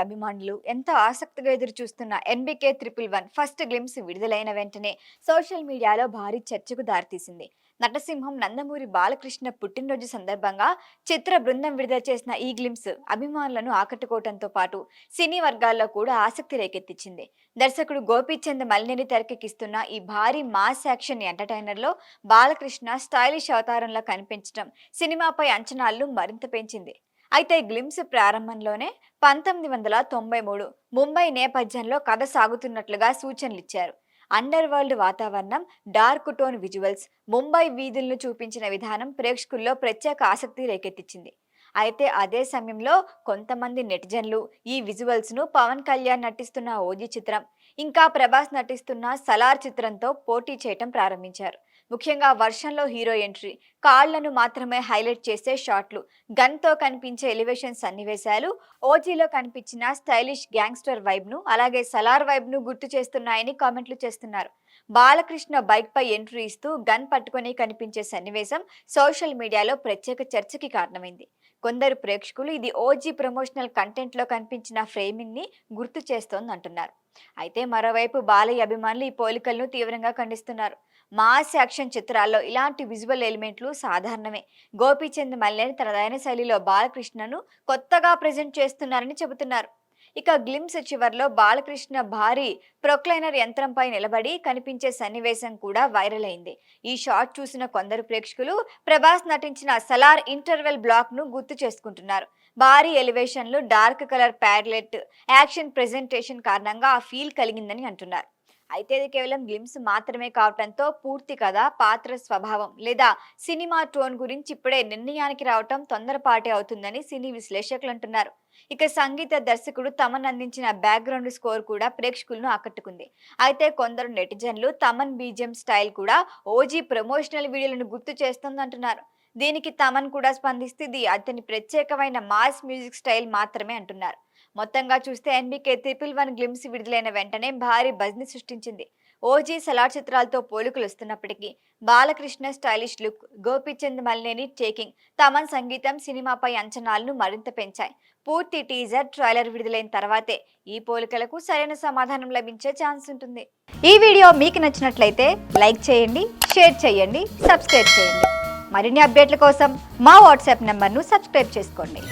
అభిమానులు ఎంతో ఆసక్తిగా ఎదురు చూస్తున్న ఎన్బికే 111 ఫస్ట్ గ్లింప్స్ విడుదలైన వెంటనే సోషల్ మీడియాలో భారీ చర్చకు దారితీసింది. నటసింహం నందమూరి బాలకృష్ణ పుట్టినరోజు సందర్భంగా చిత్ర బృందం విడుదల చేసిన ఈ గ్లింప్స్ అభిమానులను ఆకట్టుకోవడంతో పాటు సినీ వర్గాల్లో కూడా ఆసక్తి రేకెత్తించింది. దర్శకుడు గోపీచంద్ మలినేని తెరకెక్కిస్తున్న ఈ భారీ మాస్ యాక్షన్ ఎంటర్టైనర్లో బాలకృష్ణ స్టైలిష్ అవతారంలో కనిపించడం సినిమాపై అంచనాలను మరింత పెంచింది. అయితే గ్లింప్స్ ప్రారంభంలోనే 1993 ముంబై నేపథ్యంలో కథ సాగుతున్నట్లుగా సూచనలిచ్చారు. అండర్ వరల్డ్ వాతావరణం, డార్క్ టోన్ విజువల్స్, ముంబై వీధులను చూపించిన విధానం ప్రేక్షకుల్లో ప్రత్యేక ఆసక్తి రేకెత్తించింది. అయితే అదే సమయంలో కొంతమంది నెటిజన్లు ఈ విజువల్స్ ను పవన్ కళ్యాణ్ నటిస్తున్న ఓజీ చిత్రం, ఇంకా ప్రభాస్ నటిస్తున్న సలార్ చిత్రంతో పోటీ చేయటం ప్రారంభించారు. ముఖ్యంగా వర్షంలో హీరో ఎంట్రీ, కాళ్లను మాత్రమే హైలైట్ చేసే షాట్లు, గన్తో కనిపించే ఎలివేషన్ సన్నివేశాలు ఓజీలో కనిపించిన స్టైలిష్ గ్యాంగ్స్టర్ వైబ్ను, అలాగే సలార్ వైబ్ను గుర్తు చేస్తున్నాయని కామెంట్లు చేస్తున్నారు. బాలకృష్ణ బైక్ పై ఎంట్రీ ఇస్తూ గన్ పట్టుకొని కనిపించే సన్నివేశం సోషల్ మీడియాలో ప్రత్యేక చర్చకి కారణమైంది. కొందరు ప్రేక్షకులు ఇది ఓజీ ప్రమోషనల్ కంటెంట్ లో కనిపించిన ఫ్రేమింగ్ ని గుర్తు చేస్తోందంటున్నారు. అయితే మరోవైపు బాలయ్య అభిమానులు ఈ పోలికలను తీవ్రంగా ఖండిస్తున్నారు. మాస్ యాక్షన్ చిత్రాల్లో ఇలాంటి విజువల్ ఎలిమెంట్లు సాధారణమే. గోపీచంద్ మలినేని తనదైన శైలిలో బాలకృష్ణను కొత్తగా ప్రెజెంట్ చేస్తున్నారని చెబుతున్నారు. ఇక గ్లింప్స్ చివర్లో బాలకృష్ణ భారీ ప్రొక్లైనర్ యంత్రంపై నిలబడి కనిపించే సన్నివేశం కూడా వైరల్ అయింది. ఈ షాట్ చూసిన కొందరు ప్రేక్షకులు ప్రభాస్ నటించిన సలార్ ఇంటర్వెల్ బ్లాక్ ను గుర్తు చేసుకుంటున్నారు. భారీ ఎలివేషన్లు, డార్క్ కలర్ ప్యాడ్లెట్, యాక్షన్ ప్రెజెంటేషన్ కారణంగా ఆ ఫీల్ కలిగిందని అంటున్నారు. అయితే ఇది కేవలం గ్లింప్స్ మాత్రమే కావడంతో పూర్తి కథ, పాత్ర స్వభావం లేదా సినిమా టోన్ గురించి ఇప్పుడే నిర్ణయానికి రావటం తొందరపాటే అవుతుందని సినీ విశ్లేషకులు అంటున్నారు. ఇక సంగీత దర్శకుడు తమన్ అందించిన బ్యాక్గ్రౌండ్ స్కోర్ కూడా ప్రేక్షకులను ఆకట్టుకుంది. అయితే కొందరు నెటిజన్లు తమన్ బీజిఎం స్టైల్ కూడా ఓజీ ప్రమోషనల్ వీడియోలను గుర్తు చేస్తుందంటున్నారు. దీనికి తమన్ కూడా స్పందిస్తే ఇది అతని ప్రత్యేకమైన మాస్ మ్యూజిక్ స్టైల్ మాత్రమే అంటున్నారు. మొత్తంగా చూస్తే ఎన్బికే 111 గ్లింప్స్ విడుదలైన వెంటనే భారీ బజ్ ని సృష్టించింది. ఓజీ, సలార్ చిత్రాలతో పోలికలు వస్తున్నప్పటికీ Balakrishna stylish look, Gopichand Malineni taking, Thaman సంగీతం సినిమాపై అంచనాలను మరింత పెంచాయి. పూర్తి టీజర్, ట్రైలర్ విడుదలైన తర్వాతే ఈ పోలికలకు సరైన సమాధానం లభించే ఛాన్స్ ఉంటుంది. ఈ వీడియో మీకు నచ్చినట్లయితే లైక్ చేయండి, షేర్ చేయండి, సబ్స్క్రైబ్ చేయండి. మరిన్ని అప్డేట్ల కోసం మా వాట్సాప్ నెంబర్ను సబ్స్క్రైబ్ చేసుకోండి.